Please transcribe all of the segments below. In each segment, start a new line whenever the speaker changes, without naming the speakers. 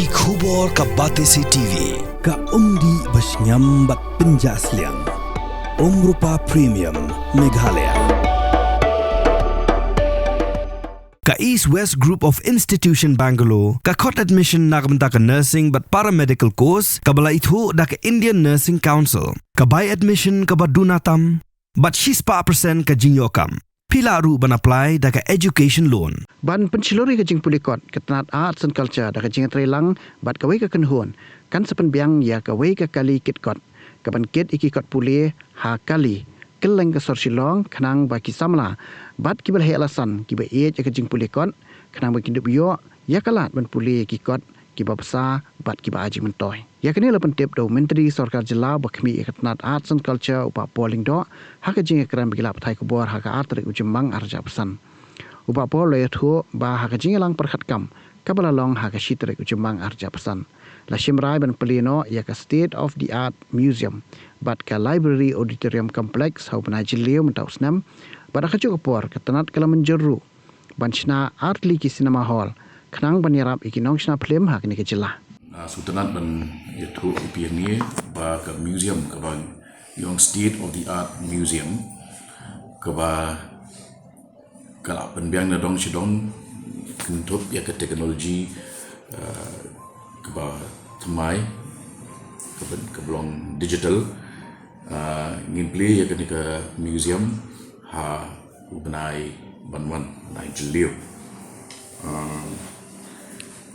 Ki khubor ka Batesi TV.
Ka umdi basnyambat penjaslian. Rupa Premium Meghalaya. Ka East West Group of Institution Bangalore, ka kot admission na kamta ka nursing but paramedical course, ka bala itu da ka Indian Nursing Council, ka by admission ka badunatam, but 6% ka jinyokam. Pila ru ban apply da ka education loan.
Ban pensiluri ka jing pulikot ketenat arts and culture da ka jing trelang bat ka wei ka kenhuan kan sepen biang ya ka wei ka kali kitkot ka ban kit iki kot puli ha kali keleng ka sorsilong kenang ba ki samla bat ki bal he alasan ki ba e ka jing pulikot kenang ba ki dup yo ya kalat ban puli ki kot ki ba basa bat ki ba aji mentoy ya kini lapan tip do menteri sarkar jila ba kami ketenat arts and culture upa polling do ha ka jing kran bigila pathai ko bor ha ka art rek ujemang arja pesan upa pol le thu ba ha ka jing lang perkhat kam kabala long ha ka shitrek ujemang arja pesan la shimrai ban pelino ya ka state of the art museum bat ka library auditorium complex ha ban jilio mentau snam pada ka cuk por ketenat kala menjeru banchna artli ki cinema hall khnang banyarap ikinong sna film ha kini ke jila
Sultanat ban itu piani ba ke museum ke ba yang state of the art museum ke ba kalau penbiang na dong sidong kentup ya ke teknologi ke ba temai ke belong digital ngin play ya ke museum ha benai banwan nai jelio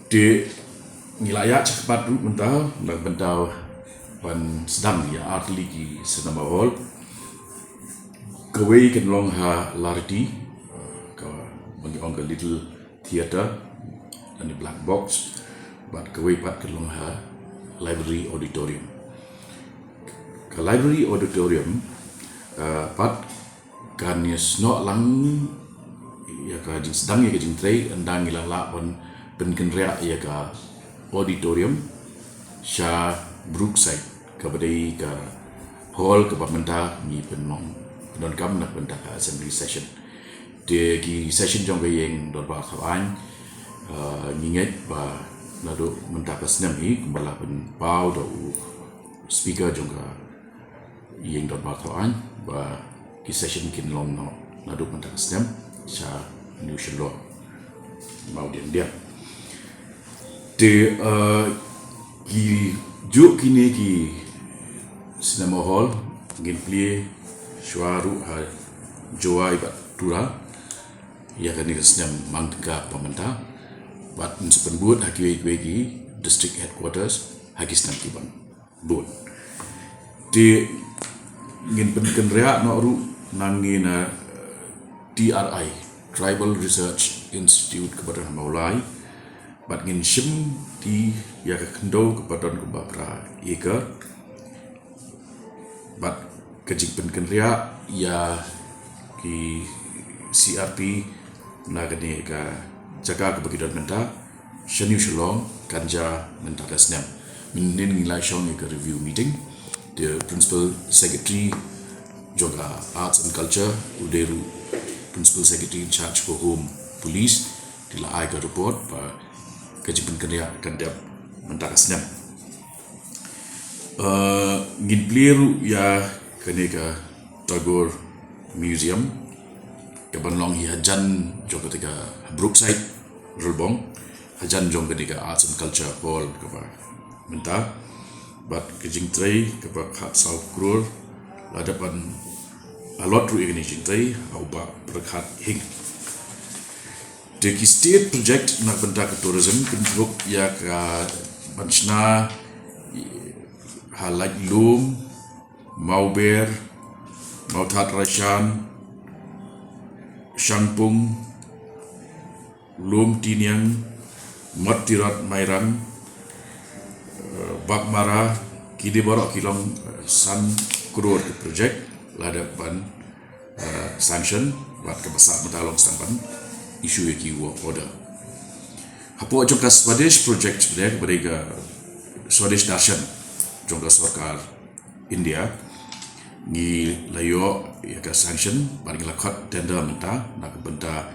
di nilai cepat ru mentau nak bentau pan sedang ya artli ki senama hall kawai kan long ha larti ka bagi on little theater dan black box but kawai pat kan long ha library auditorium ka library auditorium pat kan yes no lang ya ka jing sedang ya ka jing tray andang ilala pon penkenria ya ka auditorium sha Brookside kabadai ka hall ka pamenta ni penong penon kam nak benda ka assembly session de ki session jong ga yeng dor ba khawan nginget ba nado menta ka snam hi kumbala pen pau do speaker jong ga yeng dor ba khawan ba ki session kin long no nado menta ka snam sha new shelo mau dia de ki juk kini ki cinema hall ngin play shuaru ha joai bat tura ya kan ni senam mangka pamenta bat sepen buat haki wegi district headquarters haki senam kiban buat di ngin penken rea no ru nangin TRI Tribal Research Institute kepada Maulai bat ngin shim di ya kendo kepada kubapra ika bat kejik penken ria ya ki CRP nagani ka jaga ke bagi menta shenu shalom kanja menta kasnam minin ngilai shong ke review meeting the principal secretary juga arts and culture uderu principal secretary in charge for home police dila ai ka report ba kejipan kerja kandap mentarasnya ngin pliru ya kaneka Tagore Museum kebanlong hi hajan jong ketika Brookside Rulbong hajan jong ketika Arts and Culture Hall kapa menta bat kejing tray kapa khat South Krur ladapan alot ru igni jing tray au ba berkhat hing the state project nak benda ke tourism bentuk ya ka banchna halaj lum mauber mautat rashan shangpung lum tiniang matirat mairan bakmara kidi borok kilong san crore project ladapan sanction buat kebesak metalong stampan isu yang work order. Hapo jongka Swadesh project sebenarnya kepada Swadesh Darshan jongka sarkar India ni layo ya ka sanction paling lakat tender menta nak benda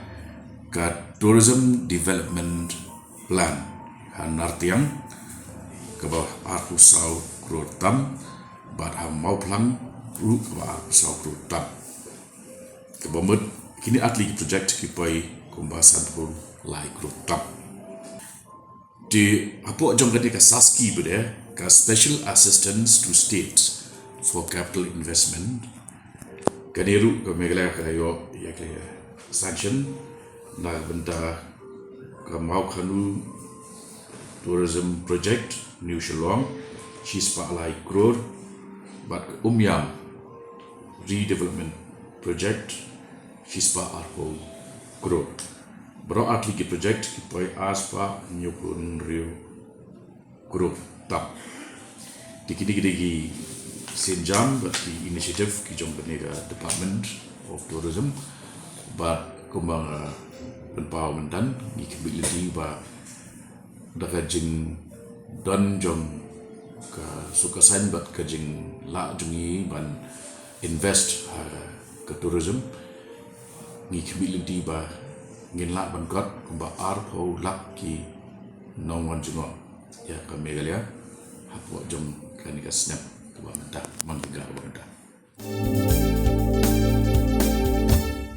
ka tourism development plan nartiang ke bawah aku sau kru tam bat ham mau plang ru ke bawah aku sau kru tam ke bawah kini atli project kipai kumbasan pun lai kru tam di apa jom kata saski berde ka special assistance to states for capital investment kadiru ke megala kayo ya ke sanction na benda ke mau kanu tourism project New Shillong Chispa Alai Kror but Umyam redevelopment project Chispa Arko Kror bro atli ki project ki poi aspa nyukun rio Kror tam diki senjam but the initiative ki jom benega Department of Tourism but kumbang empowerment dan ni kability ba daga jing don jom ka sukasan bat ka jing la jungi ban invest ke tourism ni kability ba ngin la ban got kumba arpo lak ki nongwan jungo ya ka megalia hapo jom kanika snap kuba menta